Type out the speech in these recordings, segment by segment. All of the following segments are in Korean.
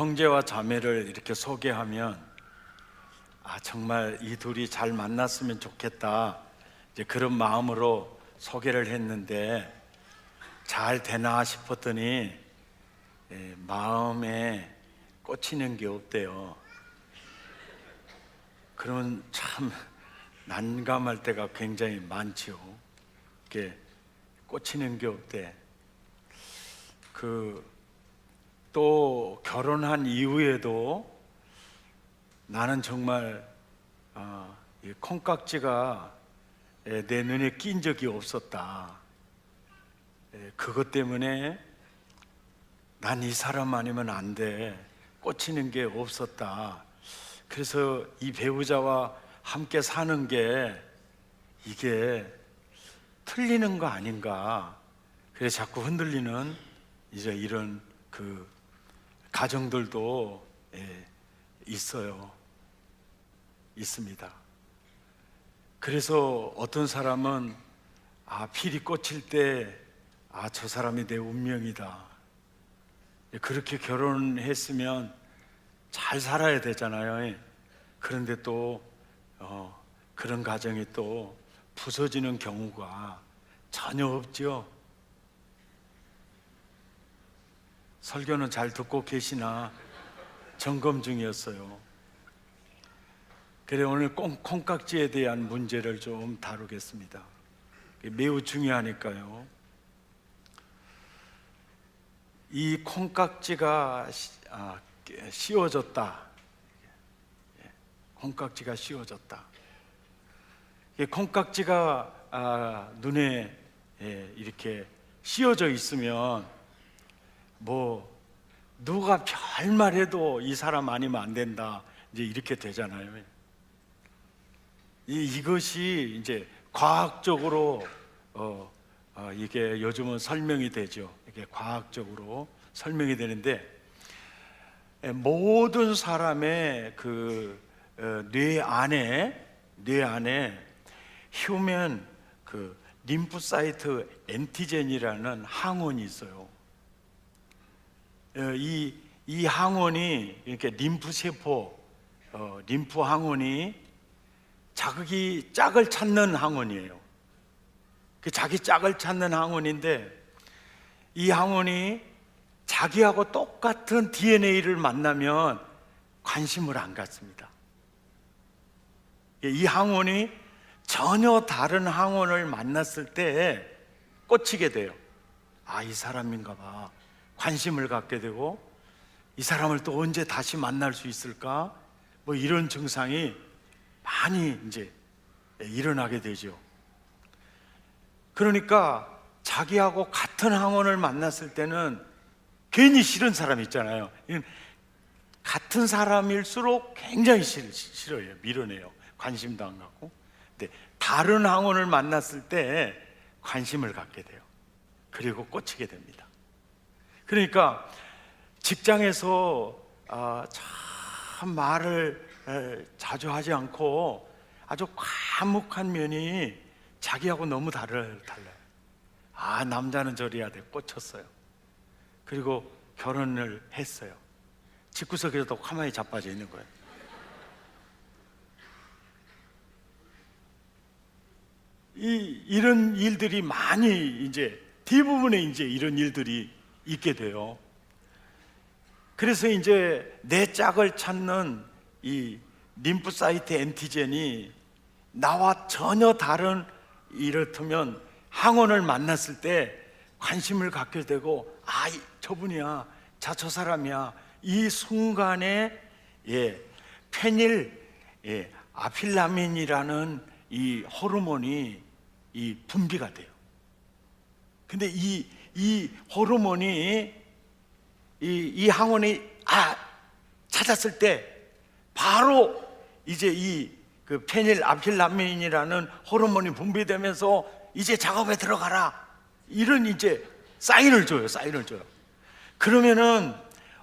형제와 자매를 이렇게 소개하면 정말 이 둘이 잘 만났으면 좋겠다, 이제 그런 마음으로 소개를 했는데 잘 되나 싶었더니 마음에 꽂히는 게 없대요. 그러면 참 난감할 때가 굉장히 많지요. 이게 꽂히는 게 없대. 또 결혼한 이후에도 나는 정말 이 콩깍지가 내 눈에 낀 적이 없었다. 그것 때문에 난 이 사람 아니면 안 돼, 꽂히는 게 없었다. 그래서 이 배우자와 함께 사는 게 이게 틀리는 거 아닌가, 그래서 자꾸 흔들리는 이제 이런 가정들도 있습니다. 그래서 어떤 사람은 필이 꽂힐 때 저 사람이 내 운명이다, 그렇게 결혼했으면 잘 살아야 되잖아요. 그런데 또 그런 가정이 또 부서지는 경우가 전혀 없죠. 설교는 잘 듣고 계시나 점검 중이었어요. 그래, 오늘 콩깍지에 대한 문제를 좀 다루겠습니다. 매우 중요하니까요. 이 콩깍지가 씌워졌다. 콩깍지가 씌워졌다. 콩깍지가 눈에 이렇게 씌워져 있으면 누가 별말해도 이 사람 아니면 안 된다, 이제 이렇게 되잖아요. 이것이 이제 과학적으로 이게 요즘은 설명이 되죠. 이게 과학적으로 설명이 되는데, 모든 사람의 뇌 안에 휴먼 림프사이트 엔티젠이라는 항원이 있어요. 이 항원이, 이렇게 림프세포, 림프 항원이 자기 짝을 찾는 항원이에요. 자기 짝을 찾는 항원인데, 이 항원이 자기하고 똑같은 DNA를 만나면 관심을 안 갖습니다. 이 항원이 전혀 다른 항원을 만났을 때 꽂히게 돼요. 이 사람인가 봐, 관심을 갖게 되고, 이 사람을 또 언제 다시 만날 수 있을까, 이런 증상이 많이 이제 일어나게 되죠. 그러니까 자기하고 같은 항원을 만났을 때는 괜히 싫은 사람 있잖아요. 같은 사람일수록 굉장히 싫어요. 밀어내요. 관심도 안 갖고. 근데 다른 항원을 만났을 때 관심을 갖게 돼요. 그리고 꽂히게 됩니다. 그러니까 직장에서 참 말을 자주 하지 않고 아주 과묵한 면이 자기하고 너무 달라요. 남자는 저래야 돼, 꽂혔어요. 그리고 결혼을 했어요. 집구석에서도 가만히 자빠져 있는 거예요. 이런 일들이 많이, 이제 대부분의 이제 이런 일들이 있게 돼요. 그래서 이제 내 짝을 찾는 이 림프사이트 엔티젠이 나와 전혀 다른, 이렇다면 항원을 만났을 때 관심을 갖게 되고, 저분이야, 저 사람이야, 이 순간에 페닐 아필라민이라는 이 호르몬이 분비가 돼요. 근데 이 호르몬이 이 항원이 찾았을 때 바로 이제 페닐 아필라민이라는 호르몬이 분비되면서 이제 작업에 들어가라, 이런 이제 사인을 줘요. 그러면은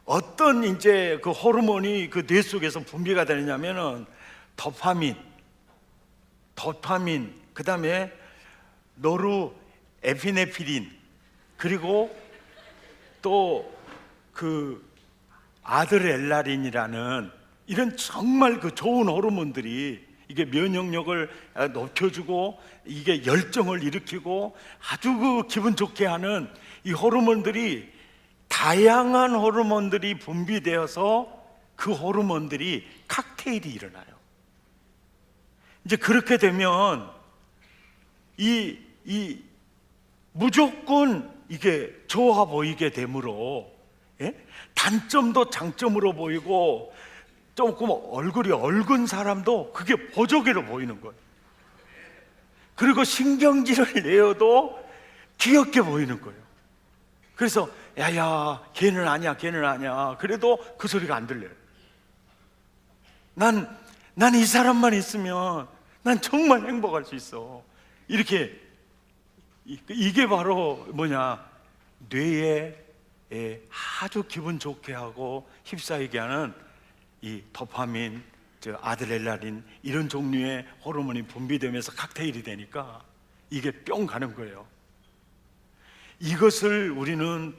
어떤 이제 그 호르몬이 뇌 속에서 분비가 되느냐면은 도파민, 그 다음에 노르에피네프린, 그리고 또 아드레날린이라는 이런 정말 그 좋은 호르몬들이 이게 면역력을 높여주고 이게 열정을 일으키고 아주 그 기분 좋게 하는 이 호르몬들이, 다양한 호르몬들이 분비되어서 그 호르몬들이 칵테일이 일어나요. 이제 그렇게 되면 이 무조건 이게 좋아 보이게 되므로, 예? 단점도 장점으로 보이고 조금 얼굴이 얽은 사람도 그게 보조개로 보이는 거예요. 그리고 신경질을 내어도 귀엽게 보이는 거예요. 그래서 야야 걔는 아니야 걔는 아니야 그래도 그 소리가 안 들려요. 난 이 사람만 있으면 난 정말 행복할 수 있어. 이렇게, 이게 바로 뭐냐, 뇌에 아주 기분 좋게 하고 휩싸이게 하는 이 도파민, 아드레날린 이런 종류의 호르몬이 분비되면서 칵테일이 되니까 이게 뿅 가는 거예요. 이것을 우리는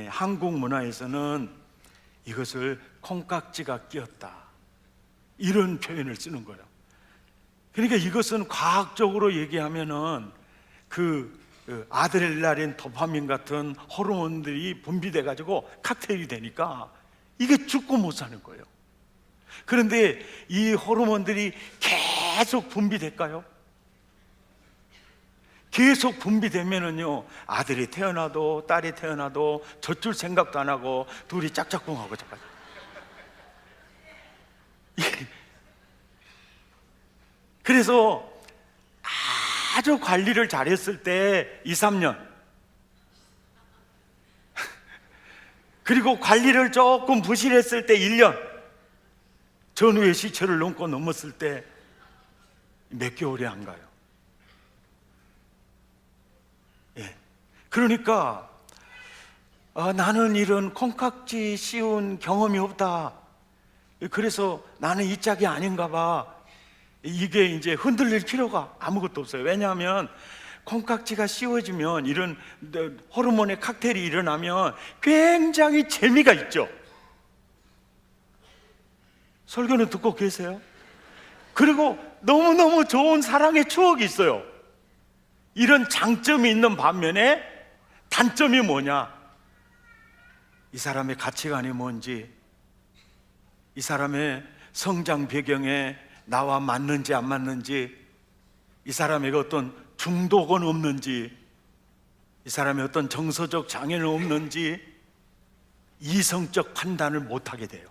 한국 문화에서는 이것을 콩깍지가 끼었다, 이런 표현을 쓰는 거예요. 그러니까 이것은 과학적으로 얘기하면은 그 아드레날린, 도파민 같은 호르몬들이 분비돼 가지고 칵테일이 되니까 이게 죽고 못 사는 거예요. 그런데 이 호르몬들이 계속 분비될까요? 계속 분비되면은요, 아들이 태어나도 딸이 태어나도 젖줄 생각도 안 하고 둘이 짝짝꿍하고 잠깐. 그래서 아주 관리를 잘했을 때 2, 3년, 그리고 관리를 조금 부실했을 때 1년, 전후의 시초를 넘었을 때 몇 개월이 안 가요. 예. 그러니까 나는 이런 콩깍지 씌운 경험이 없다, 그래서 나는 이 짝이 아닌가 봐, 이게 이제 흔들릴 필요가 아무것도 없어요. 왜냐하면 콩깍지가 씌워지면, 이런 호르몬의 칵테일이 일어나면 굉장히 재미가 있죠. 설교는 듣고 계세요? 그리고 너무너무 좋은 사랑의 추억이 있어요. 이런 장점이 있는 반면에 단점이 뭐냐, 이 사람의 가치관이 뭔지, 이 사람의 성장 배경에 나와 맞는지 안 맞는지, 이 사람에게 어떤 중독은 없는지, 이 사람의 어떤 정서적 장애는 없는지 이성적 판단을 못하게 돼요.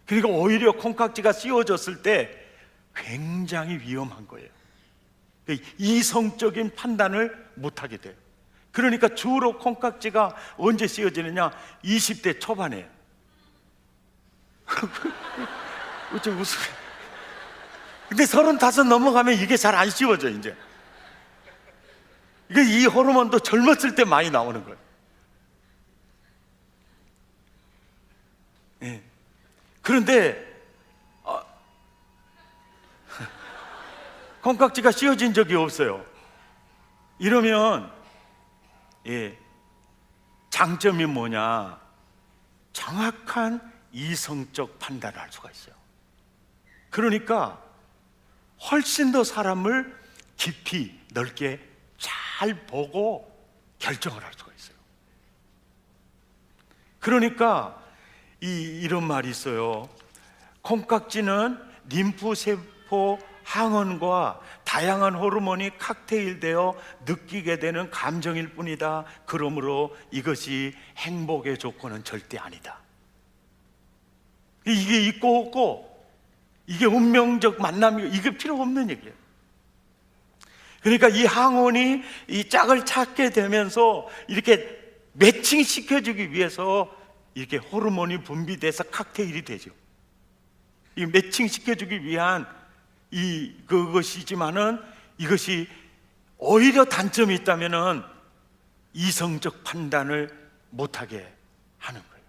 그러니까 오히려 콩깍지가 씌워졌을 때 굉장히 위험한 거예요. 이성적인 판단을 못하게 돼요. 그러니까 주로 콩깍지가 언제 씌워지느냐, 20대 초반에. 어째 웃으? 근데 35 넘어가면 이게 잘 안 씌워져. 이제 이게, 이 호르몬도 젊었을 때 많이 나오는 거예요. 예. 그런데 콩깍지가 씌워진 적이 없어요. 이러면 장점이 뭐냐, 정확한 이성적 판단을 할 수가 있어요. 그러니까 훨씬 더 사람을 깊이 넓게 잘 보고 결정을 할 수가 있어요. 그러니까 이런 말이 있어요. 콩깍지는 림프세포 항원과 다양한 호르몬이 칵테일되어 느끼게 되는 감정일 뿐이다. 그러므로 이것이 행복의 조건은 절대 아니다. 이게 있고 없고, 이게 운명적 만남이고, 이게 필요 없는 얘기예요. 그러니까 이 항원이 이 짝을 찾게 되면서 이렇게 매칭시켜주기 위해서 이렇게 호르몬이 분비돼서 칵테일이 되죠. 이 매칭시켜주기 위한 그것이지만은, 이것이 오히려 단점이 있다면은 이성적 판단을 못하게 하는 거예요.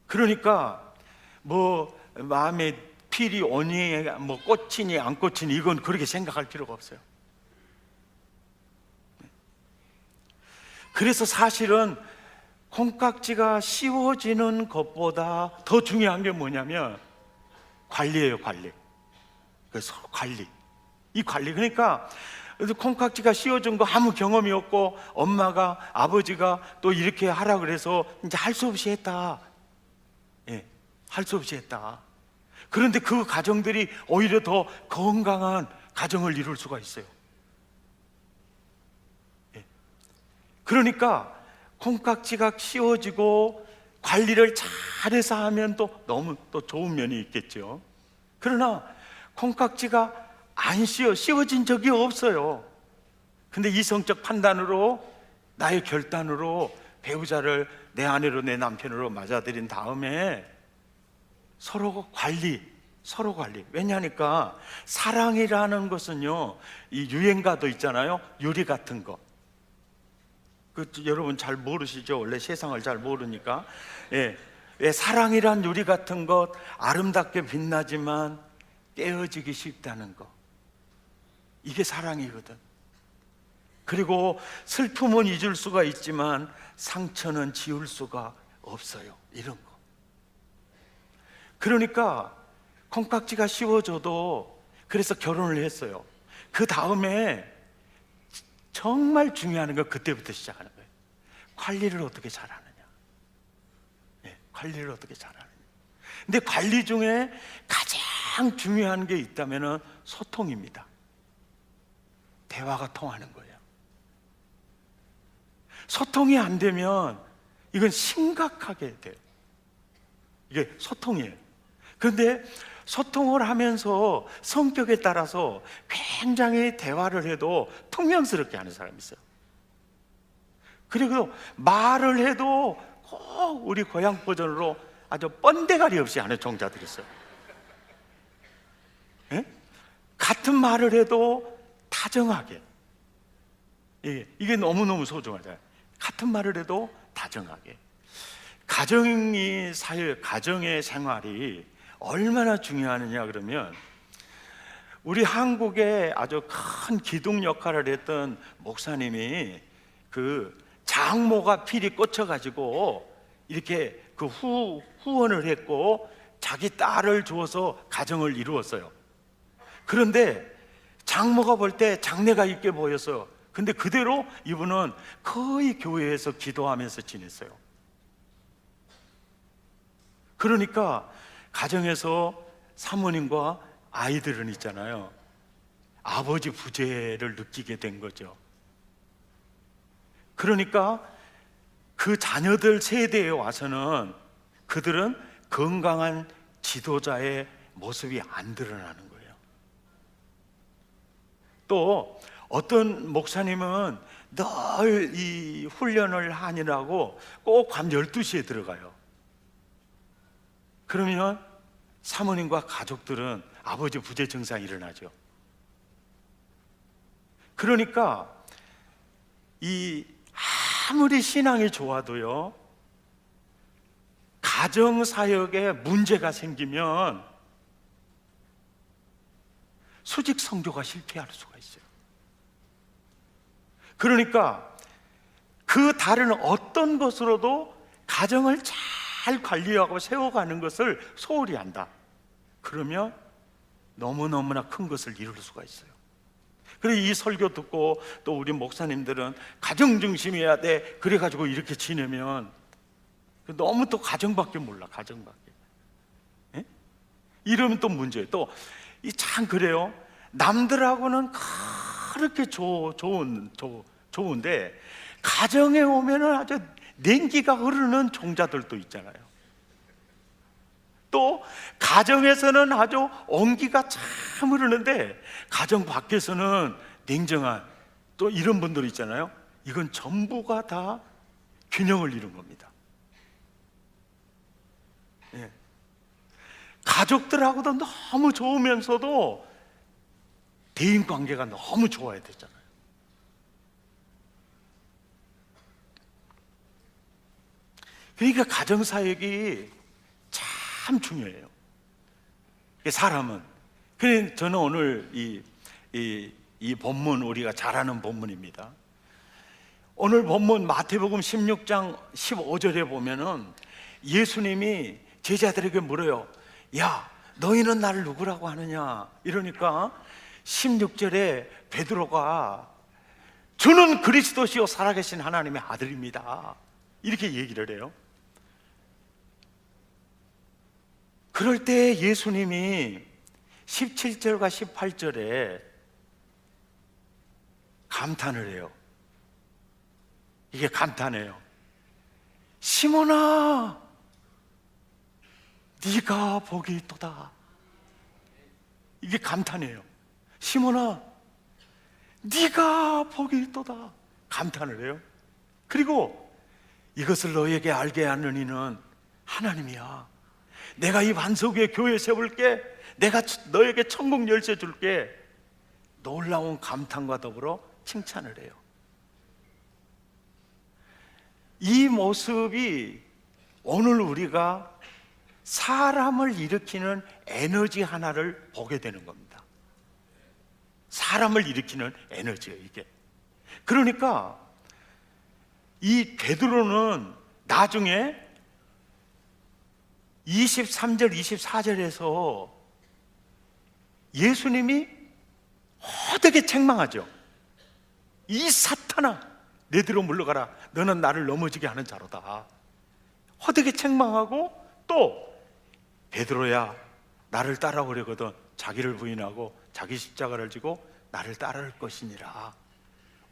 그러니까 뭐 마음에 필이 오니 뭐 꽂히니 안 꽂히니 이건 그렇게 생각할 필요가 없어요. 그래서 사실은 콩깍지가 씌워지는 것보다 더 중요한 게 뭐냐면 관리예요, 관리. 그래서 관리. 이 관리. 그러니까 콩깍지가 씌워진 거 아무 경험이 없고 엄마가, 아버지가 또 이렇게 하라 그래서 이제 할 수 없이 했다. 예, 할 수 없이 했다. 그런데 그 가정들이 오히려 더 건강한 가정을 이룰 수가 있어요. 예. 그러니까 콩깍지가 씌워지고 관리를 잘해서 하면 또 너무 또 좋은 면이 있겠죠. 그러나 콩깍지가 안 씌워진 적이 없어요. 근데 이성적 판단으로, 나의 결단으로 배우자를 내 아내로, 내 남편으로 맞아들인 다음에 서로 관리. 왜냐하니까 사랑이라는 것은요, 이 유행가도 있잖아요. 유리 같은 거. 여러분 잘 모르시죠? 원래 세상을 잘 모르니까. 예, 사랑이란 유리 같은 것, 아름답게 빛나지만 깨어지기 쉽다는 거. 이게 사랑이거든. 그리고 슬픔은 잊을 수가 있지만 상처는 지울 수가 없어요. 이런 거. 그러니까 콩깍지가 씌워져도, 그래서 결혼을 했어요. 그 다음에 정말 중요한 건 그때부터 시작하는 거예요. 관리를 어떻게 잘하느냐. 네, 관리를 어떻게 잘하느냐. 근데 관리 중에 가장 중요한 게 있다면 소통입니다. 대화가 통하는 거예요. 소통이 안 되면 이건 심각하게 돼요. 이게 소통이에요. 그런데 소통을 하면서 성격에 따라서 굉장히 대화를 해도 퉁명스럽게 하는 사람이 있어요. 그리고 말을 해도 꼭 우리 고향 버전으로 아주 뻔데가리 없이 하는 종자들이 있어요. 예? 같은 말을 해도 다정하게. 이게 너무너무 소중하잖아요. 같은 말을 해도 다정하게. 가정의 생활이 얼마나 중요하느냐 그러면, 우리 한국에 아주 큰 기둥 역할을 했던 목사님이 그 장모가 필이 꽂혀가지고 이렇게 그 후원을 했고 자기 딸을 주어서 가정을 이루었어요. 그런데 장모가 볼 때 장래가 있게 보였어요. 근데 그대로 이분은 거의 교회에서 기도하면서 지냈어요. 그러니까 가정에서 사모님과 아이들은 있잖아요, 아버지 부재를 느끼게 된 거죠. 그러니까 그 자녀들 세대에 와서는 그들은 건강한 지도자의 모습이 안 드러나는 거예요. 또 어떤 목사님은 늘 이 훈련을 하느라고 꼭 밤 12시에 들어가요. 그러면 사모님과 가족들은 아버지 부재 증상이 일어나죠. 그러니까 아무리 신앙이 좋아도요, 가정 사역에 문제가 생기면 수직 성교가 실패할 수가 있어요. 그러니까 그 다른 어떤 것으로도 가정을 잘 관리하고 세워가는 것을 소홀히 한다. 그러면 너무너무나 큰 것을 이룰 수가 있어요. 그래서 이 설교 듣고 또 우리 목사님들은 가정 중심이어야 돼, 그래가지고 이렇게 지내면 너무 또 가정밖에 몰라. 가정밖에. 예? 이러면 또 문제예요. 또 이 참 그래요. 남들하고는 그렇게 좋은데 가정에 오면은 아주 냉기가 흐르는 종자들도 있잖아요. 또 가정에서는 아주 온기가 참 흐르는데 가정 밖에서는 냉정한 또 이런 분들 있잖아요. 이건 전부가 다 균형을 이룬 겁니다. 예. 가족들하고도 너무 좋으면서도 대인 관계가 너무 좋아야 되잖아요. 그러니까 가정사역이 참 중요해요. 사람은. 그래서 저는 오늘 이 본문, 우리가 잘 아는 본문입니다. 오늘 본문 마태복음 16장 15절에 보면은 예수님이 제자들에게 물어요. 야, 너희는 나를 누구라고 하느냐? 이러니까 16절에 베드로가 주는 그리스도시요 살아계신 하나님의 아들입니다, 이렇게 얘기를 해요. 그럴 때 예수님이 17절과 18절에 감탄을 해요. 이게 감탄해요. 시몬아, 네가 복이 있도다. 이게 감탄해요. 시몬아, 네가 복이 있도다. 감탄을 해요. 그리고 이것을 너에게 알게 하는 이는 하나님이야. 내가 이 반석 위에 교회 세울게. 내가 너에게 천국 열쇠 줄게. 놀라운 감탄과 더불어 칭찬을 해요. 이 모습이 오늘 우리가 사람을 일으키는 에너지 하나를 보게 되는 겁니다. 사람을 일으키는 에너지예요, 이게. 그러니까 이 베드로는 나중에 23절, 24절에서 예수님이 호되게 책망하죠. 이 사탄아, 내 뒤로 물러가라. 너는 나를 넘어지게 하는 자로다. 호되게 책망하고, 또 베드로야, 나를 따라오려거든 자기를 부인하고 자기 십자가를 지고 나를 따를 것이니라.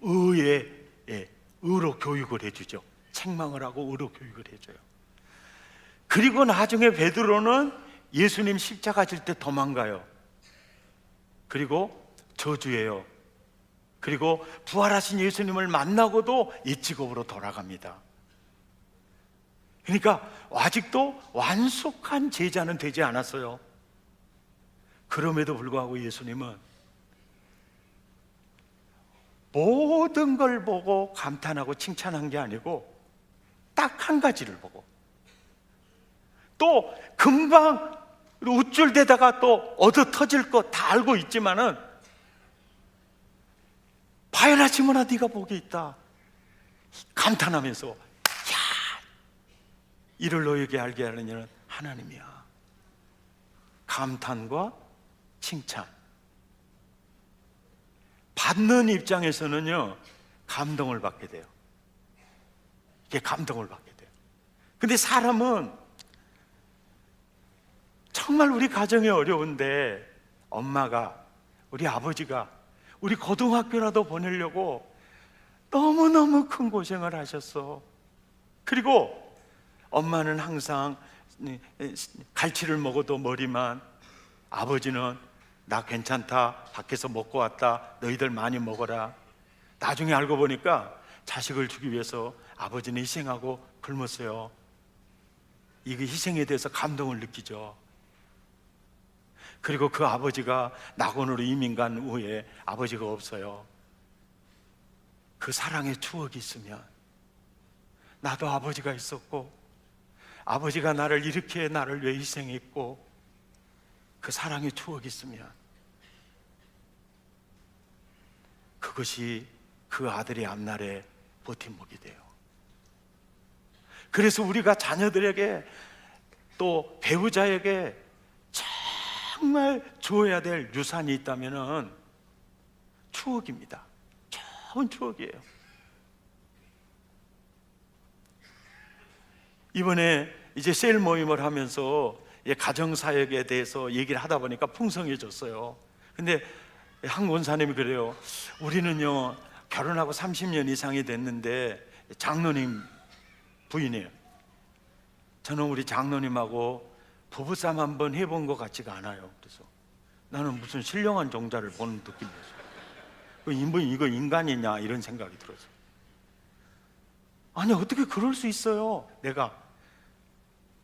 의로 교육을 해주죠. 책망을 하고 의로 교육을 해줘요. 그리고 나중에 베드로는 예수님 십자가 질 때 도망가요. 그리고 저주해요. 그리고 부활하신 예수님을 만나고도 이 직업으로 돌아갑니다. 그러니까 아직도 완숙한 제자는 되지 않았어요. 그럼에도 불구하고 예수님은 모든 걸 보고 감탄하고 칭찬한 게 아니고 딱 한 가지를 보고, 또 금방 우쭐대다가 또 얻어 터질 거 다 알고 있지만은, 바요나 시몬아, 네가 복이 있다 감탄하면서, 야, 이를 너에게 알게 하는 이는 하나님이야. 감탄과 칭찬. 받는 입장에서는요, 감동을 받게 돼요. 이게 감동을 받게 돼요. 근데 사람은 정말 우리 가정이 어려운데 엄마가, 우리 아버지가 우리 고등학교라도 보내려고 너무너무 큰 고생을 하셨어. 그리고 엄마는 항상 갈치를 먹어도 머리만, 아버지는 나 괜찮다, 밖에서 먹고 왔다, 너희들 많이 먹어라. 나중에 알고 보니까 자식을 주기 위해서 아버지는 희생하고 굶었어요. 이게 희생에 대해서 감동을 느끼죠. 그리고 그 아버지가 낙원으로 이민 간 후에 아버지가 없어요. 그 사랑의 추억이 있으면, 나도 아버지가 있었고 아버지가 나를 이렇게 나를 위해 희생했고, 그 사랑의 추억이 있으면 그것이 그 아들의 앞날에 버팀목이 돼요. 그래서 우리가 자녀들에게, 또 배우자에게 정말 줘야 될 유산이 있다면은 추억입니다. 좋은 추억이에요. 이번에 이제 셀 모임을 하면서 가정사역에 대해서 얘기를 하다 보니까 풍성해졌어요. 근데 한 권사님이 그래요. 우리는요, 결혼하고 30년 이상이 됐는데 장로님 부인이에요. 저는 우리 장로님하고 부부싸움 한번 해본 것 같지가 않아요. 그래서 나는 무슨 신령한 종자를 보는 느낌이었어요. 이거 인간이냐, 이런 생각이 들었어요. 아니, 어떻게 그럴 수 있어요? 내가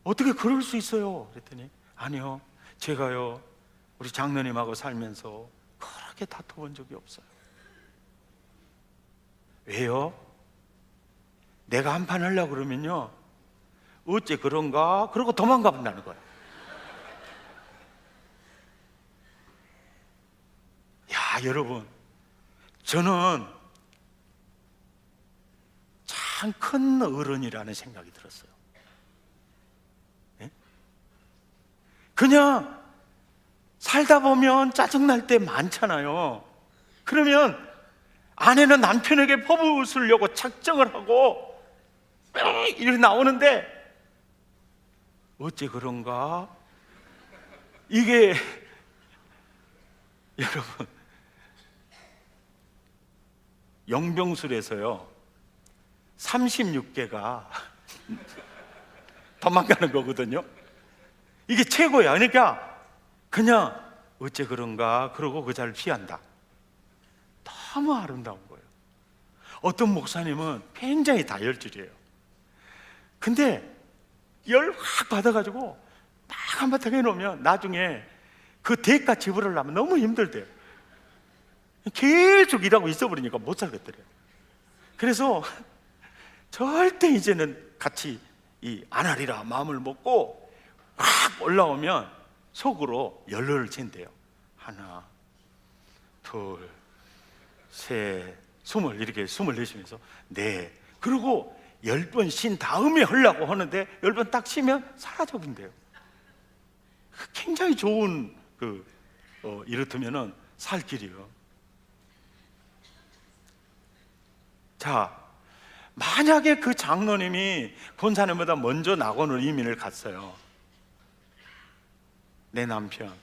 어떻게 그럴 수 있어요? 그랬더니, 아니요, 제가요 우리 장로님하고 살면서 그렇게 다퉈본 적이 없어요. 왜요? 내가 한판 하려고 그러면요, 어째 그런가? 그러고 도망가 본다는 거예요. 야, 여러분, 저는 가장 큰 어른이라는 생각이 들었어요. 예? 그냥 살다 보면 짜증날 때 많잖아요. 그러면 아내는 남편에게 퍼부으려고 작정을 하고 이렇게 나오는데 어째 그런가? 이게 여러분, 영병술에서요 36개가 도망가는 거거든요. 이게 최고야. 그러니까 그냥 어째 그런가 그러고 그 자리를 피한다. 너무 아름다운 거예요. 어떤 목사님은 굉장히 다혈질이에요. 근데 열 확 받아가지고 막 한바탕 해놓으면 나중에 그 대가 지불하려면 너무 힘들대요. 계속 일하고 있어버리니까 못 살겠더래요. 그래서 절대 이제는 같이 안 하리라 마음을 먹고 확 올라오면 속으로 열흘을 잰대요. 하나, 둘, 셋, 스물, 이렇게 스물 내쉬면서 네. 그리고 10번 쉰 다음에 하려고 하는데 10번 딱 쉬면 사라져 본대요. 굉장히 좋은 이렇다면은 살 길이요. 자, 만약에 그 장로님이 권사님보다 먼저 낙원으로 이민을 갔어요. 내 남편,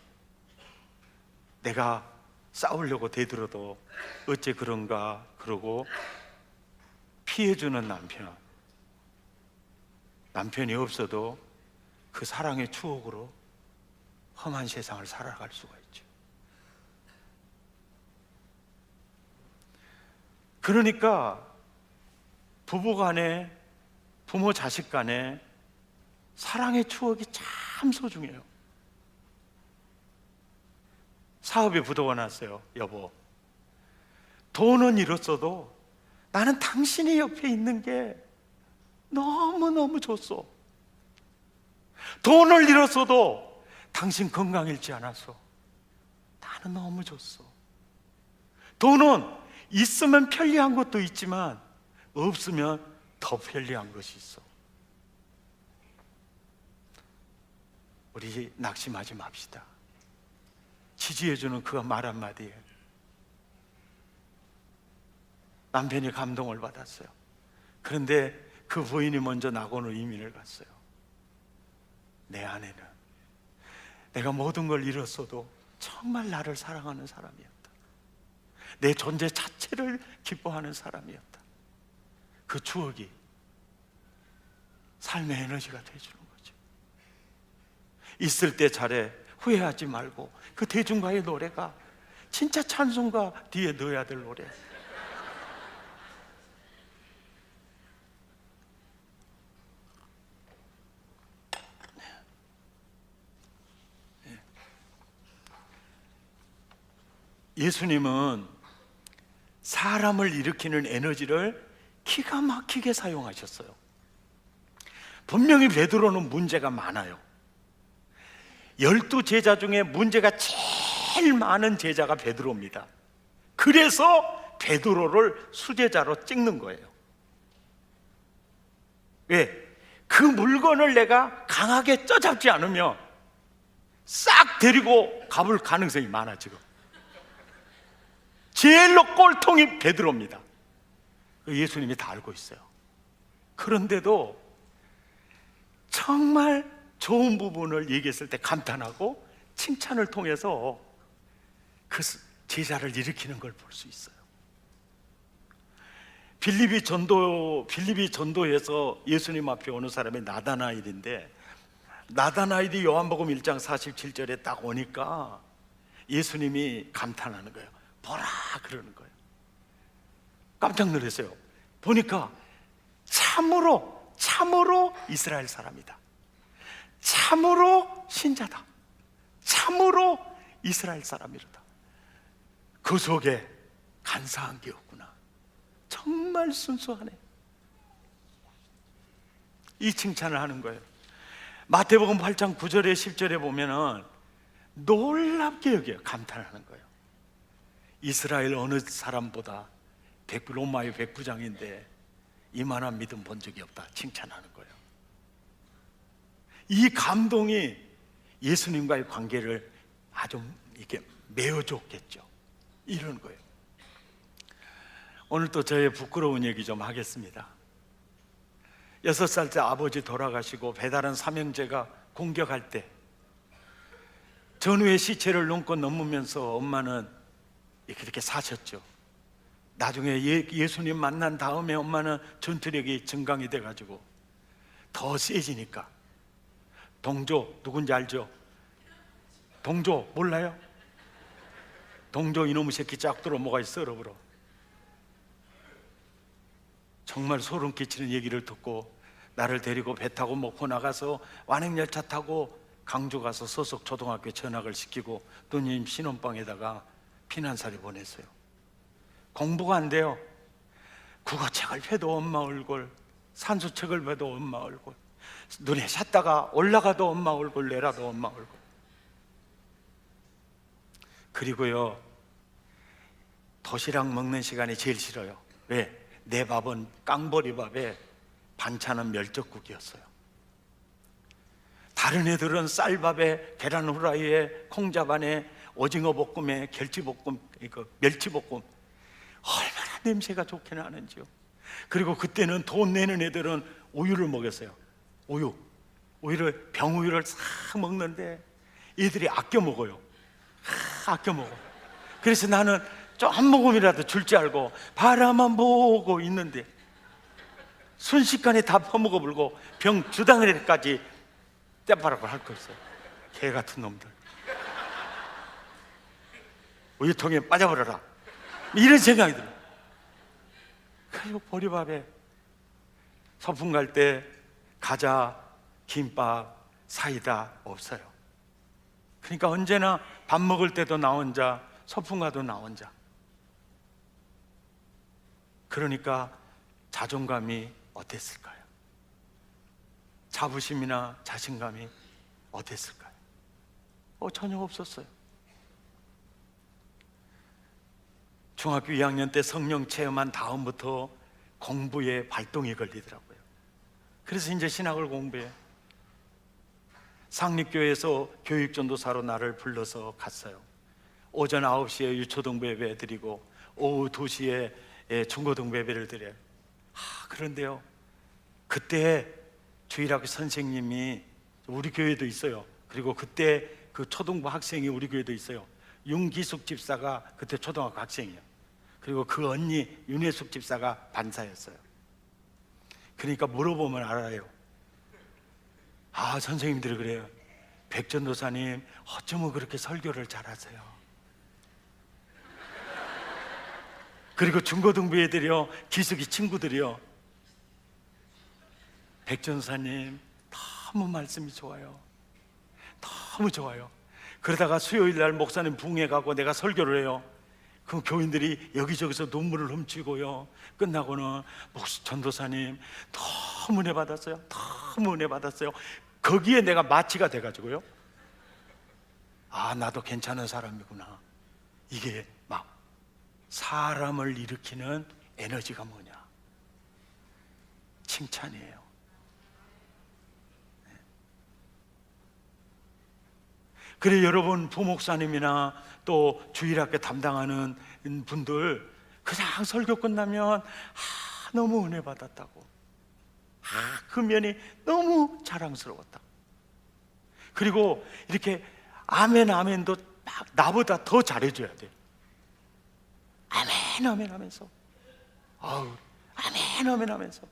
내가 싸우려고 대들어도 어째 그런가 그러고 피해주는 남편이 없어도 그 사랑의 추억으로 험한 세상을 살아갈 수가 있죠. 그러니까 부부 간에, 부모 자식 간에 사랑의 추억이 참 소중해요. 사업에 부도가 났어요. 여보, 돈은 잃었어도 나는 당신이 옆에 있는 게 너무너무 좋소. 돈을 잃었어도 당신 건강 잃지 않았어. 나는 너무 좋소. 돈은 있으면 편리한 것도 있지만 없으면 더 편리한 것이 있어. 우리 낙심하지 맙시다. 지지해주는 그 말 한마디에 남편이 감동을 받았어요. 그런데 그 부인이 먼저 낙원으로 이민을 갔어요. 내 아내는 내가 모든 걸 잃었어도 정말 나를 사랑하는 사람이었다. 내 존재 자체를 기뻐하는 사람이었다. 그 추억이 삶의 에너지가 되어주는 거죠. 있을 때 잘해, 후회하지 말고. 그 대중가의 노래가 진짜 찬송가 뒤에 넣어야 될 노래. 예수님은 사람을 일으키는 에너지를 기가 막히게 사용하셨어요. 분명히 베드로는 문제가 많아요. 12제자 중에 문제가 제일 많은 제자가 베드로입니다. 그래서 베드로를 수제자로 찍는 거예요. 왜? 그 물건을 내가 강하게 쪄잡지 않으면 싹 데리고 가볼 가능성이 많아. 지금 제일로 꼴통이 베드로입니다. 예수님이 다 알고 있어요. 그런데도 정말 좋은 부분을 얘기했을 때 감탄하고 칭찬을 통해서 그 제자를 일으키는 걸 볼 수 있어요. 빌립이 전도에서 예수님 앞에 오는 사람이 나다나엘인데, 나다나엘이 요한복음 1장 47절에 딱 오니까 예수님이 감탄하는 거예요. 보라 그러는 거예요. 깜짝 놀랐어요. 보니까 참으로 이스라엘 사람이다. 참으로 신자다. 참으로 이스라엘 사람이다. 그 속에 간사한 게 없구나. 정말 순수하네. 이 칭찬을 하는 거예요. 마태복음 8장 9절에 10절에 보면은 놀랍게 여겨요. 감탄하는 거예요. 이스라엘 어느 사람보다 로마의 백부장인데 이만한 믿음 본 적이 없다 칭찬하는 거예요. 이 감동이 예수님과의 관계를 아주 이렇게 메워줬겠죠. 이런 거예요. 오늘 또 저의 부끄러운 얘기 좀 하겠습니다. 6살 때 아버지 돌아가시고 배다른 삼형제가 공격할 때 전우의 시체를 넘고 넘으면서 엄마는 이렇게 사셨죠. 나중에 예수님 만난 다음에 엄마는 전투력이 증강이 돼가지고 더 세지니까 동조, 누군지 알죠? 동조 몰라요? 동조 이놈의 새끼 짝들어 뭐가 있어 얼어버려. 정말 소름 끼치는 얘기를 듣고 나를 데리고 배 타고 목포 나가서 완행열차 타고 강주 가서 소속 초등학교에 전학을 시키고 누님 신혼방에다가 피난살이 보냈어요. 공부가 안 돼요. 국어책을 펴도 엄마 얼굴, 산수책을 봐도 엄마 얼굴, 눈에 샀다가 올라가도 엄마 얼굴, 내려도 엄마 얼굴. 그리고요, 도시락 먹는 시간이 제일 싫어요. 왜? 내 밥은 깡보리밥에 반찬은 멸젓국이었어요. 다른 애들은 쌀밥에 계란 후라이에 콩자반에 오징어 볶음에 멸치볶음, 얼마나 냄새가 좋게 나는지요. 그리고 그때는 돈 내는 애들은 우유를 먹였어요. 우유를 병우유를 싹 먹는데 애들이 아껴 먹어요. 아껴 먹어. 그래서 나는 좀 한 모금이라도 줄 줄 알고 바라만 보고 있는데 순식간에 다 퍼먹어 불고 병 주당에까지 떼바라고 할 거 있어요. 개 같은 놈들. 우유통에 빠져버려라, 이런 생각이 들어요. 그리고 보리밥에 소풍 갈 때 과자, 김밥, 사이다 없어요. 그러니까 언제나 밥 먹을 때도 나 혼자, 소풍 가도 나 혼자. 그러니까 자존감이 어땠을까요? 자부심이나 자신감이 어땠을까요? 전혀 없었어요. 중학교 2학년 때 성령 체험한 다음부터 공부에 발동이 걸리더라고요. 그래서 이제 신학을 공부해. 상립교회에서 교육전도사로 나를 불러서 갔어요. 오전 9시에 유초등 예배 드리고 오후 2시에 중고등 예배를 드려요. 그런데요, 그때 주일학교 선생님이 우리 교회도 있어요. 그리고 그때 그 초등부 학생이 우리 교회도 있어요. 윤기숙 집사가 그때 초등학교 학생이에요. 그리고 그 언니 윤혜숙 집사가 반사였어요. 그러니까 물어보면 알아요. 선생님들이 그래요. 백전도사님 어쩌면 그렇게 설교를 잘하세요. 그리고 중고등부 애들이요, 기숙이 친구들이요, 백전도사님 너무 말씀이 좋아요. 너무 좋아요. 그러다가 수요일 날 목사님 붕에 가고 내가 설교를 해요. 그 교인들이 여기저기서 눈물을 훔치고요, 끝나고는 전도사님 너무 은혜 받았어요. 너무 은혜 받았어요. 거기에 내가 마취가 돼가지고요, 나도 괜찮은 사람이구나. 이게 막 사람을 일으키는 에너지가 뭐냐? 칭찬이에요. 그래, 여러분 부목사님이나 또 주일학교 담당하는 분들 그냥 설교 끝나면 너무 은혜 받았다고, 그 면이 너무 자랑스러웠다. 그리고 이렇게 아멘 아멘도 막 나보다 더 잘해줘야 돼. 아멘 아멘 하면서 아멘 아멘 하면서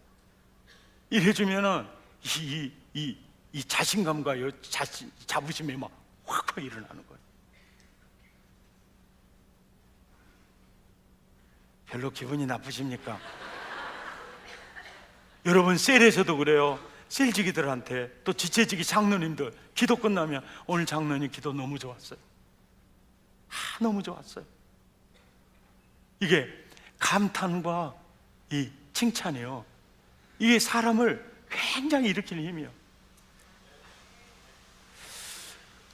이래주면은 이 자신감과 자부심이 막 확 일어나는 거예요. 별로 기분이 나쁘십니까? 여러분 셀에서도 그래요. 셀지기들한테, 또 지체지기 장로님들 기도 끝나면 오늘 장로님 기도 너무 좋았어요. 너무 좋았어요. 이게 감탄과 이 칭찬이에요. 이게 사람을 굉장히 일으키는 힘이에요.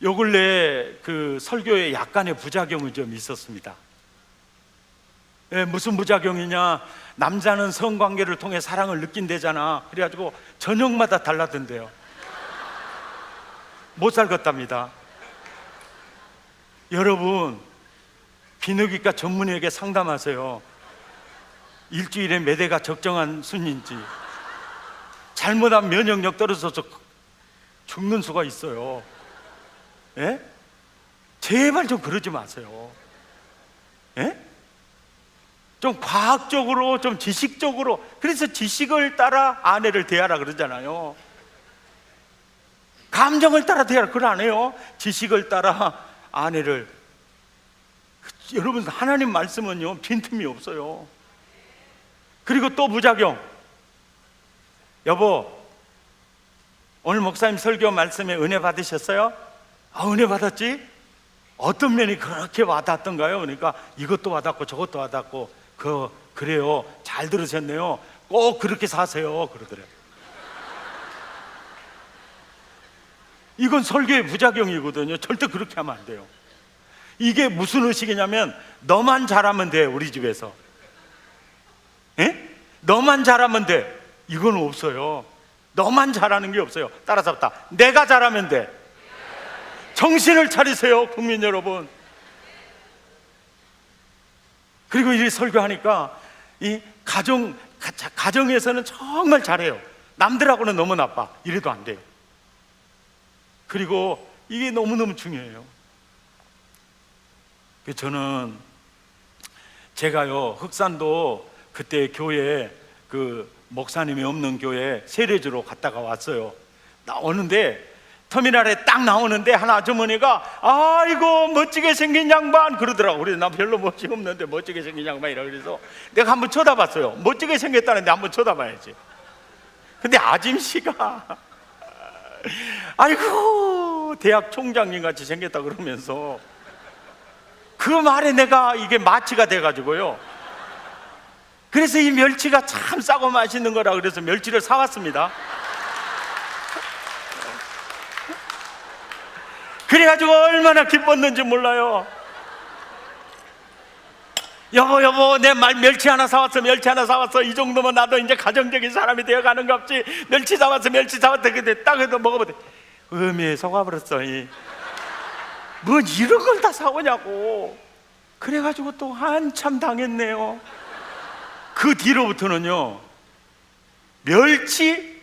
요 근래 그 설교에 약간의 부작용이 좀 있었습니다. 무슨 부작용이냐? 남자는 성관계를 통해 사랑을 느낀대잖아. 그래가지고 저녁마다 달라던데요. 못 살겠답니다. 여러분, 비뇨기과 전문의에게 상담하세요. 일주일에 몇 회가 적정한 순인지. 잘못하면 면역력 떨어져서 죽는 수가 있어요. 예? 제발 좀 그러지 마세요. 예? 좀 과학적으로, 좀 지식적으로. 그래서 지식을 따라 아내를 대하라 그러잖아요. 감정을 따라 대하라 그걸 안 해요. 지식을 따라 아내를. 여러분, 하나님 말씀은요 빈틈이 없어요. 그리고 또 부작용. 여보, 오늘 목사님 설교 말씀에 은혜 받으셨어요? 은혜 받았지? 어떤 면이 그렇게 와닿던가요? 그러니까 이것도 와닿고 저것도 와닿고. 그래요, 잘 들으셨네요. 꼭 그렇게 사세요 그러더래요. 이건 설교의 부작용이거든요. 절대 그렇게 하면 안 돼요. 이게 무슨 의식이냐면 너만 잘하면 돼. 우리 집에서 너만 잘하면 돼. 이건 없어요. 너만 잘하는 게 없어요. 따라서 합다. 내가 잘하면 돼. 정신을 차리세요, 국민 여러분. 그리고 이 설교하니까 이 가정에서는 정말 잘해요. 남들하고는 너무 나빠. 이래도 안 돼요. 그리고 이게 너무너무 중요해요. 저는 제가요 흑산도 그때 교회 그 목사님이 없는 교회 세례주로 갔다가 왔어요. 나오는데 터미널에 딱 나오는데 한 아주머니가 아이고 멋지게 생긴 양반 그러더라고. 그래서 나 별로 멋지 없는데 멋지게 생긴 양반이라 그래서 내가 한번 쳐다봤어요. 멋지게 생겼다는데 한번 쳐다봐야지. 근데 아짐씨가 아이고 대학 총장님 같이 생겼다 그러면서 그 말에 내가 이게 마취가 돼가지고요. 그래서 이 멸치가 참 싸고 맛있는 거라 그래서 멸치를 사왔습니다. 그래가지고 얼마나 기뻤는지 몰라요. 여보 내 말 멸치 하나 사왔어. 멸치 하나 사왔어. 이 정도면 나도 이제 가정적인 사람이 되어가는 거 없지. 멸치 사왔어. 근데 딱 해도 먹어보대. 의미에 속아버렸어. 뭐 이런 걸 다 사오냐고. 그래가지고 또 한참 당했네요. 그 뒤로부터는요 멸치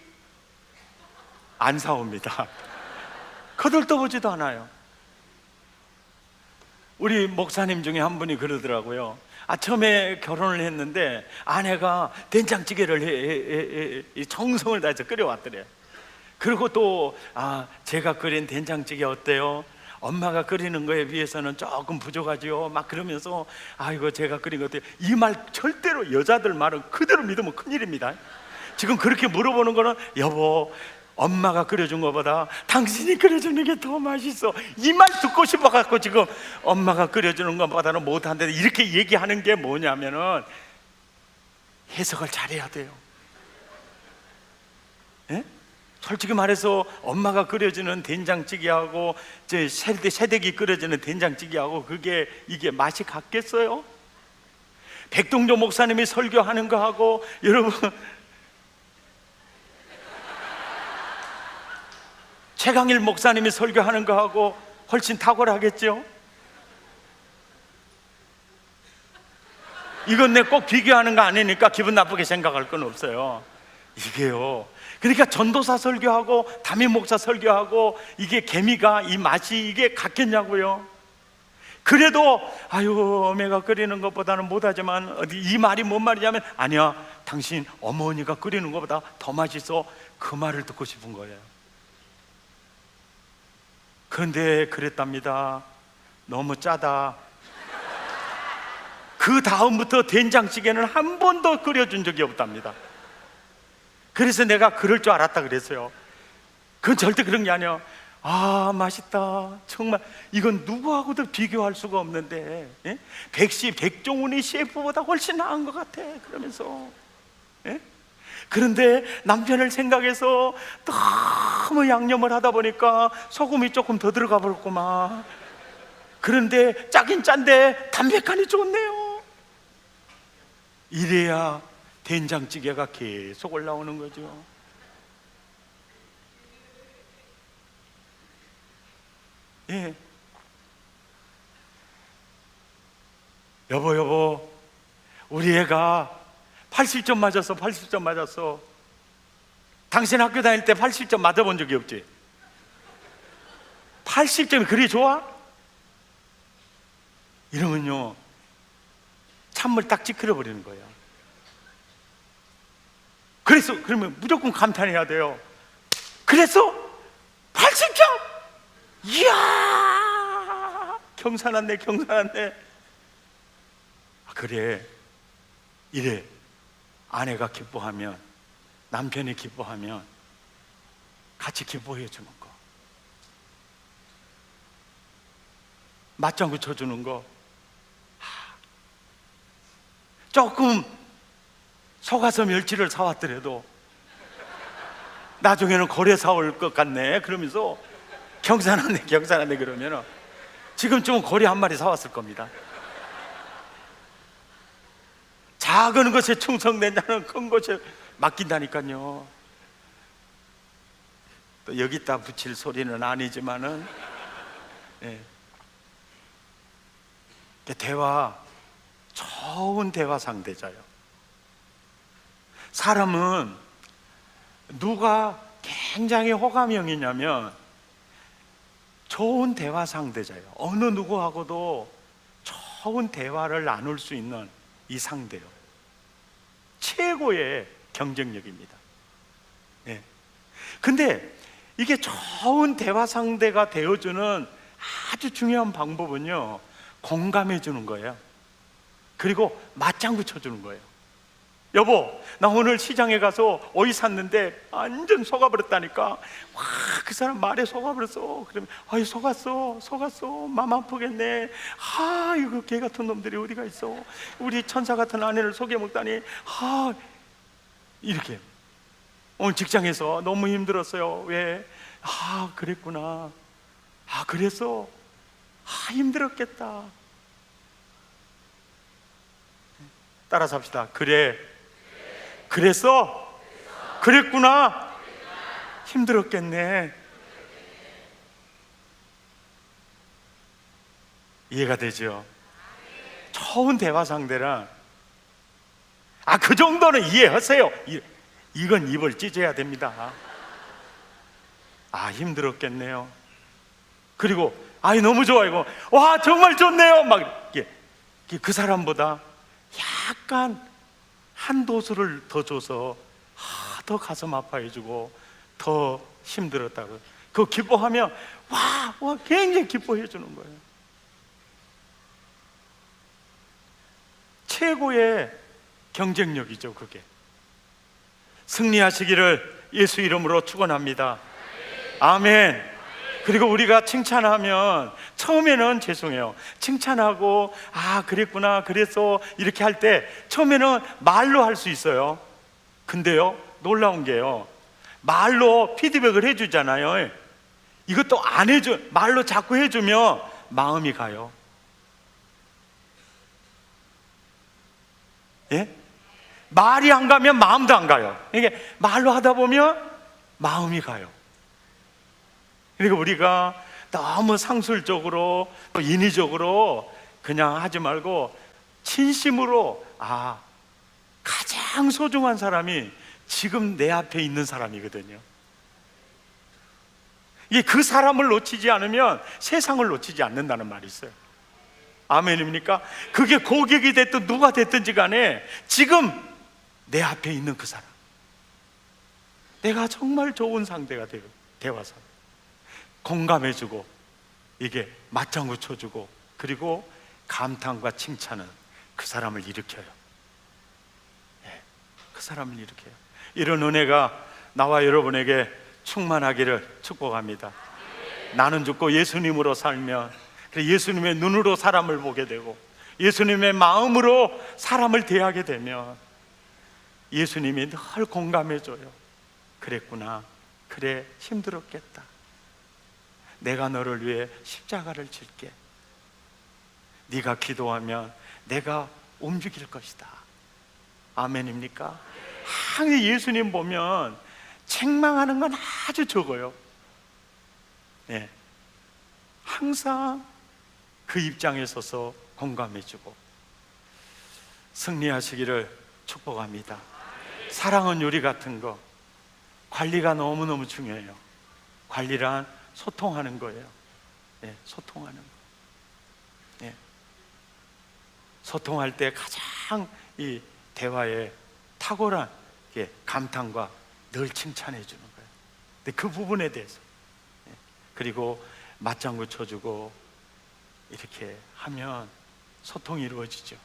안 사옵니다. 거들떠보지도 않아요. 우리 목사님 중에 한 분이 그러더라고요. 처음에 결혼을 했는데 아내가 된장찌개를 정성을 다해서 끓여왔더래요. 그리고 또 제가 끓인 된장찌개 어때요? 엄마가 끓이는 거에 비해서는 조금 부족하지요. 막 그러면서 아이고 제가 끓인 거 어때요? 이 말 절대로 여자들 말은 그대로 믿으면 큰일입니다. 지금 그렇게 물어보는 거는 여보 엄마가 끓여준 것보다 당신이 끓여주는 게 더 맛있어. 이 말 듣고 싶어갖고 지금 엄마가 끓여주는 것보다는 못한데 이렇게 얘기하는 게 뭐냐면은 해석을 잘해야 돼요. 예? 솔직히 말해서 엄마가 끓여주는 된장찌개하고 새댁이 끓여주는 된장찌개하고 이게 맛이 같겠어요? 백동조 목사님이 설교하는 거하고 여러분 최강일 목사님이 설교하는 거하고 훨씬 탁월하겠죠? 이건 내 꼭 비교하는 거 아니니까 기분 나쁘게 생각할 건 없어요. 이게요 그러니까 전도사 설교하고 담임 목사 설교하고 이게 계미가 이 맛이 이게 같겠냐고요. 그래도 아유 어머니가 끓이는 것보다는 못하지만 이 말이 뭔 말이냐면 아니야 당신 어머니가 끓이는 것보다 더 맛있어. 그 말을 듣고 싶은 거예요. 그런데 그랬답니다. 너무 짜다. 그 다음부터 된장찌개는 한 번도 끓여준 적이 없답니다. 그래서 내가 그럴 줄 알았다 그랬어요. 그건 절대 그런 게 아니야. 맛있다. 정말 이건 누구하고도 비교할 수가 없는데 백종원이 셰프보다 훨씬 나은 것 같아. 그러면서 그런데 남편을 생각해서 너무 양념을 하다 보니까 소금이 조금 더 들어가 버렸구만. 그런데 짜긴 짠데 담백하니 좋네요. 이래야 된장찌개가 계속 올라오는 거죠. 예. 여보, 우리 애가 80점 맞았어. 80점 맞았어. 당신 학교 다닐 때 80점 맞아본 적이 없지? 80점이 그리 좋아? 이러면요, 찬물 딱 찌그러버리는 거예요. 그러면 무조건 감탄해야 돼요. 그래서 80점! 이야! 경사났네. 그래, 이래 아내가 기뻐하면, 남편이 기뻐하면 같이 기뻐해 주는 거, 맞장구 쳐주는 거. 조금 속아서 멸치를 사왔더라도 나중에는 고래 사올 것 같네 그러면서 경사났네 그러면은 지금쯤은 고래 한 마리 사왔을 겁니다. 작은 것에 충성된 자는 큰 것에 맡긴다니까요. 또 여기다 붙일 소리는 아니지만은, 예. 좋은 대화 상대자요. 사람은 누가 굉장히 호감형이냐면 좋은 대화 상대자예요. 어느 누구하고도 좋은 대화를 나눌 수 있는 이 상대요. 최고의 경쟁력입니다. 예. 근데 이게 좋은 대화 상대가 되어주는 아주 중요한 방법은요, 공감해 주는 거예요. 그리고 맞장구 쳐주는 거예요. 여보, 나 오늘 시장에 가서 오이 샀는데 완전 속아버렸다니까. 와, 그 사람 말에 속아버렸어. 그러면 아이, 속았어. 맘 아프겠네. 아, 이거 개 같은 놈들이 어디가 있어. 우리 천사 같은 아내를 속여먹다니. 아, 이렇게. 오늘 직장에서 너무 힘들었어요. 왜? 아, 그랬구나. 아, 그래서 힘들었겠다. 따라서 합시다. 그래서 그랬구나. 힘들었겠네. 이해가 되죠? 좋은 대화 상대랑, 그 정도는 이해하세요. 이건 입을 찢어야 됩니다. 힘들었겠네요. 그리고 너무 좋아, 이거. 와, 정말 좋네요. 막 그 사람보다 약간 한 도수를 더 줘서 더 가슴 아파해주고 더 힘들었다고 그거 기뻐하면 와 굉장히 기뻐해 주는 거예요. 최고의 경쟁력이죠. 그게 승리하시기를 예수 이름으로 축원합니다. 아멘. 그리고 우리가 칭찬하면 처음에는 죄송해요, 칭찬하고 그랬구나, 그래서 이렇게 할 때 처음에는 말로 할 수 있어요. 근데요, 놀라운 게요, 말로 피드백을 해주잖아요. 이것도 안 해줘, 말로 자꾸 해주면 마음이 가요. 예? 말이 안 가면 마음도 안 가요. 이게 말로 하다 보면 마음이 가요. 그리고 우리가 너무 상술적으로 또 인위적으로 그냥 하지 말고 진심으로 가장 소중한 사람이 지금 내 앞에 있는 사람이거든요. 이게 그 사람을 놓치지 않으면 세상을 놓치지 않는다는 말이 있어요. 아멘입니까? 그게 고객이 됐든 누가 됐든지 간에 지금 내 앞에 있는 그 사람, 내가 정말 좋은 상대가 되어서 공감해주고 이게 맞장구 쳐주고 그리고 감탄과 칭찬은 그 사람을 일으켜요. 그 사람을 일으켜요. 이런 은혜가 나와 여러분에게 충만하기를 축복합니다. 나는 죽고 예수님으로 살면, 예수님의 눈으로 사람을 보게 되고 예수님의 마음으로 사람을 대하게 되면 예수님이 늘 공감해줘요. 그랬구나, 그래, 힘들었겠다, 내가 너를 위해 십자가를 질게, 네가 기도하면 내가 움직일 것이다. 아멘입니까? 항상 예수님 보면 책망하는 건 아주 적어요. 네. 항상 그 입장에 서서 공감해주고 승리하시기를 축복합니다. 사랑은 요리 같은 거, 관리가 너무너무 중요해요. 관리란 소통하는 거예요. 네, 소통하는 거. 네. 소통할 때 가장 이 대화에 탁월한 감탄과 늘 칭찬해 주는 거예요. 근데 그 부분에 대해서, 네. 그리고 맞장구 쳐주고 이렇게 하면 소통이 이루어지죠.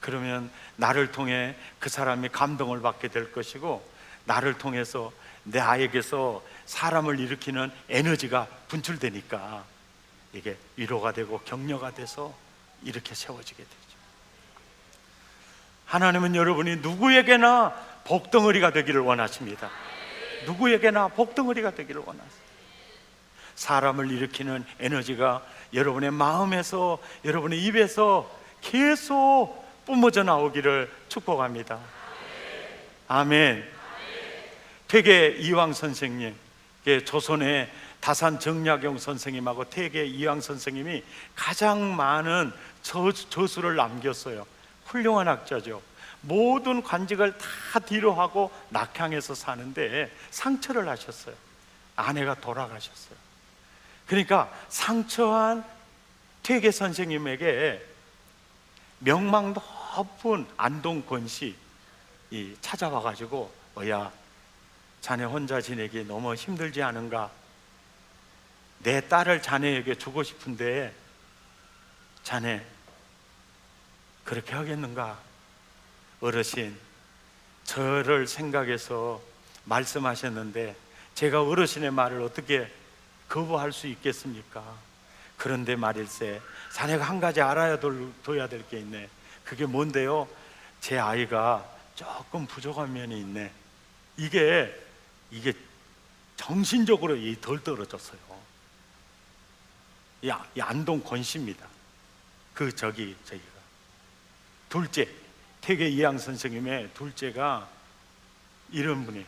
그러면 나를 통해 그 사람이 감동을 받게 될 것이고, 나를 통해서 내 아이에게서 사람을 일으키는 에너지가 분출되니까 이게 위로가 되고 격려가 돼서 이렇게 세워지게 되죠. 하나님은 여러분이 누구에게나 복덩어리가 되기를 원하십니다. 누구에게나 복덩어리가 되기를 원하세요. 사람을 일으키는 에너지가 여러분의 마음에서, 여러분의 입에서 계속 뿜어져 나오기를 축복합니다. 아멘. 퇴계 이황 선생님, 조선의 다산 정약용 선생님하고 퇴계 이황 선생님이 가장 많은 저수를 남겼어요. 훌륭한 학자죠. 모든 관직을 다 뒤로 하고 낙향해서 사는데 상처를 하셨어요. 아내가 돌아가셨어요. 그러니까 상처한 퇴계 선생님에게 명망 높은 안동 권씨 찾아와가지고, 야, 자네 혼자 지내기 너무 힘들지 않은가? 내 딸을 자네에게 주고 싶은데 자네 그렇게 하겠는가? 어르신, 저를 생각해서 말씀하셨는데 제가 어르신의 말을 어떻게 거부할 수 있겠습니까? 그런데 말일세, 자네가 한 가지 둬야 될 게 있네. 그게 뭔데요? 제 아이가 조금 부족한 면이 있네. 이게 정신적으로 덜 떨어졌어요. 이 안동 권씨입니다. 저기가 둘째, 퇴계 이황 선생님의 둘째가 이런 분이에요.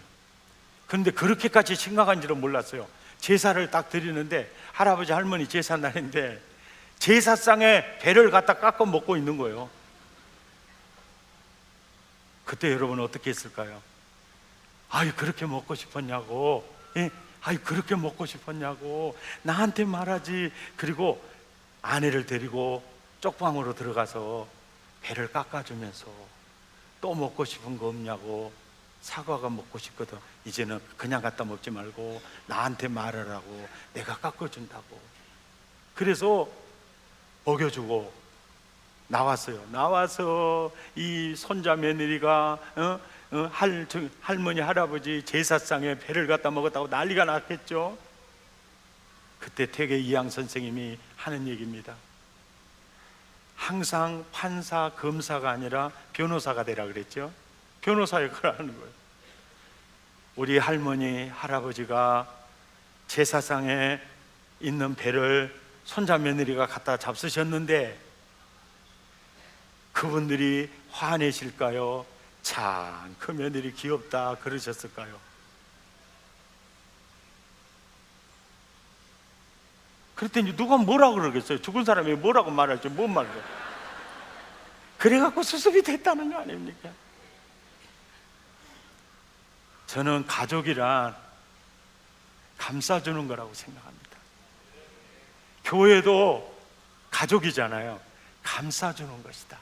그런데 그렇게까지 심각한지는 몰랐어요. 제사를 딱 드리는데, 할아버지 할머니 제사 날인데 제사상에 배를 갖다 깎아 먹고 있는 거예요. 그때 여러분 어떻게 했을까요? 아유, 그렇게 먹고 싶었냐고. 예? 아유, 그렇게 먹고 싶었냐고 나한테 말하지. 그리고 아내를 데리고 쪽방으로 들어가서 배를 깎아주면서 또 먹고 싶은 거 없냐고. 사과가 먹고 싶거든. 이제는 그냥 갖다 먹지 말고 나한테 말하라고. 내가 깎아준다고. 그래서 먹여주고 나왔어요. 나와서 이 손자 며느리가 할머니 할아버지 제사상에 배를 갖다 먹었다고 난리가 났겠죠. 그때 퇴계 이황 선생님이 하는 얘기입니다. 항상 판사 검사가 아니라 변호사가 되라 그랬죠. 변호사 역할을 하는 거예요. 우리 할머니 할아버지가 제사상에 있는 배를 손자 며느리가 갖다 잡수셨는데 그분들이 화내실까요? 참, 그 며느리 귀엽다 그러셨을까요? 그랬더니 누가 뭐라고 그러겠어요? 죽은 사람이 뭐라고 말할지 뭔 말이에요? 그래갖고 수습이 됐다는 거 아닙니까? 저는 가족이란 감싸주는 거라고 생각합니다. 교회도 가족이잖아요. 감싸주는 것이다.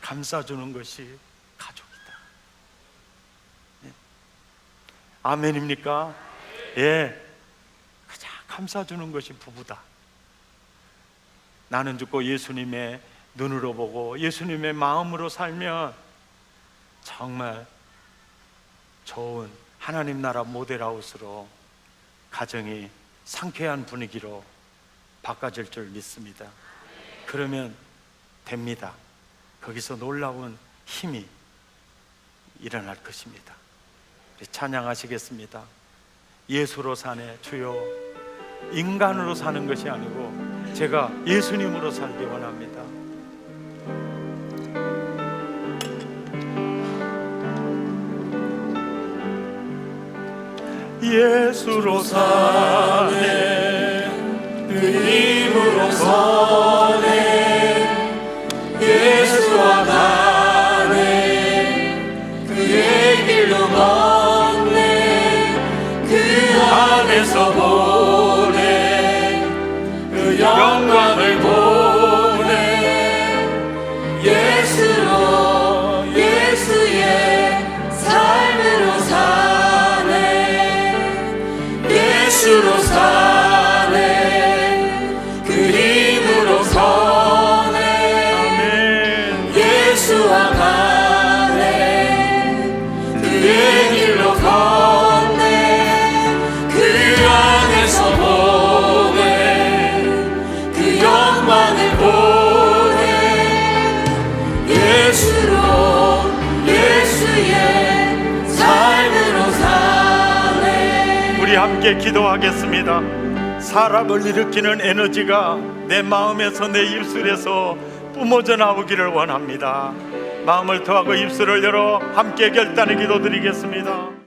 감싸주는 것이 가족이다. 예. 아멘입니까? 예. 가장 감싸주는 것이 부부다. 나는 죽고 예수님의 눈으로 보고 예수님의 마음으로 살면 정말 좋은 하나님 나라 모델하우스로 가정이 상쾌한 분위기로 바꿔질 줄 믿습니다. 그러면 됩니다. 거기서 놀라운 힘이 일어날 것입니다. 우리 찬양하시겠습니다. 예수로 사네 주여. 인간으로 사는 것이 아니고 제가 예수님으로 살기 원합니다. 예수로 사네, 그 힘으로 서네, 예수와 가네, 그의 길로 걷네, 그 안에서 보네, 그 영광을 보네. 예수로, 예수의 삶으로 사네, 예수로 사네, 그 힘으로 서네, 예수와 가네, 그의 길로 걷네, 그 안에서 보네, 그 영광을 보네. 예수로, 예수의 삶으로 사네. 우리 함께 기도하겠습니다. 사람을 일으키는 에너지가 내 마음에서, 내 입술에서 뿜어져 나오기를 원합니다. 마음을 더하고 입술을 열어 함께 결단의 기도 드리겠습니다.